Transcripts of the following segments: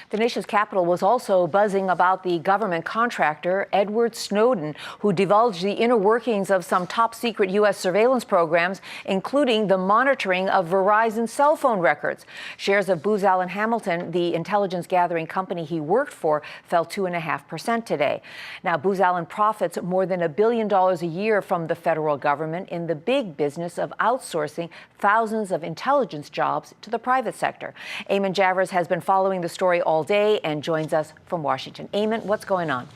The nation's capital was also buzzing about the government contractor, Edward Snowden, who divulged the inner workings of some top-secret U.S. surveillance programs, including the monitoring of Verizon cell phone records. Shares of Booz Allen Hamilton, the intelligence gathering company he worked for, fell 2.5% today. Now, Booz Allen profits more than $1 billion a year from the federal government in the big business of outsourcing thousands of intelligence jobs to the private sector. Eamon Javers has been following the story all day and joins us from Washington. Eamon, what's going on?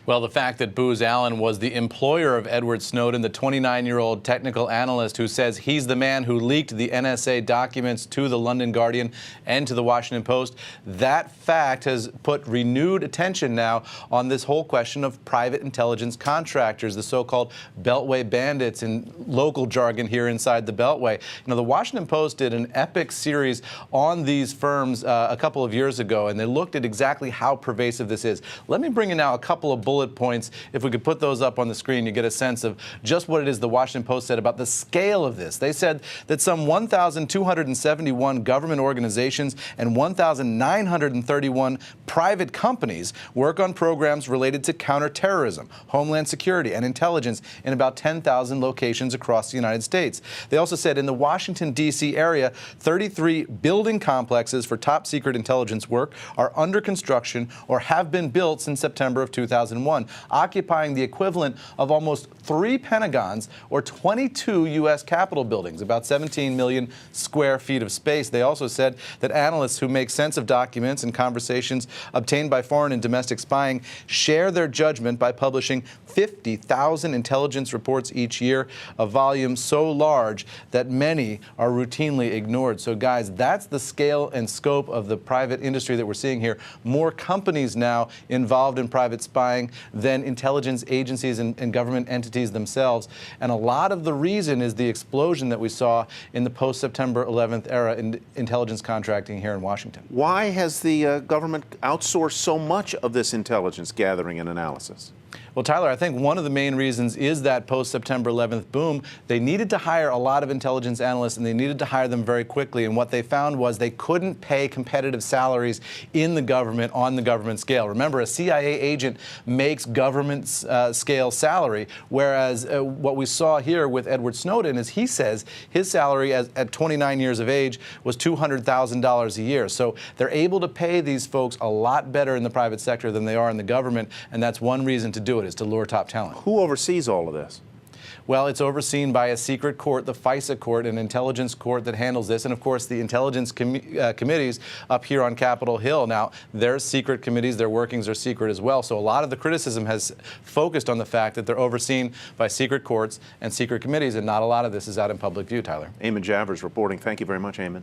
Well, the fact that Booz Allen was the employer of Edward Snowden, the 29-year-old technical analyst who says he's the man who leaked the NSA documents to the London Guardian and to the Washington Post, that fact has put renewed attention now on this whole question of private intelligence contractors, the so-called Beltway bandits in local jargon here inside the Beltway. You know, the Washington Post did an epic series on these firms a couple of years ago, and they looked at exactly how pervasive this is. Let me bring in now a couple of bullet points. If we could put those up on the screen, you get a sense of just what it is the Washington Post said about the scale of this. They said that some 1,271 government organizations and 1,931 private companies work on programs related to counterterrorism, homeland security, and intelligence in about 10,000 locations across the United States. They also said in the Washington, D.C. area, 33 building complexes for top secret intelligence work are under construction or have been built since September of 2001. Occupying the equivalent of almost 3 Pentagons or 22 U.S. Capitol buildings, about 17 million square feet of space. They also said that analysts who make sense of documents and conversations obtained by foreign and domestic spying share their judgment by publishing 50,000 intelligence reports each year, a volume so large that many are routinely ignored. So, guys, that's the scale and scope of the private industry that we're seeing here. More companies now involved in private spying than intelligence agencies and government entities themselves. And a lot of the reason is the explosion that we saw in the post-September 11th era in intelligence contracting here in Washington. Why has the government outsourced so much of this intelligence gathering and analysis? Well, Tyler, I think one of the main reasons is that post-September 11th boom. They needed to hire a lot of intelligence analysts, and they needed to hire them very quickly. And what they found was they couldn't pay competitive salaries in the government on the government scale. Remember, a CIA agent makes government scale salary, whereas what we saw here with Edward Snowden is he says his salary at 29 years of age was $200,000 a year. So they're able to pay these folks a lot better in the private sector than they are in the government, and that's one reason to do it, is to lure top talent. Who oversees all of this? Well, it's overseen by a secret court, the FISA court, an intelligence court that handles this, and of course the intelligence committees up here on Capitol Hill. Now, their secret committees, their workings are secret as well, so a lot of the criticism has focused on the fact that they're overseen by secret courts and secret committees, and not a lot of this is out in public view, Tyler. Eamon Javers reporting. Thank you very much, Eamon.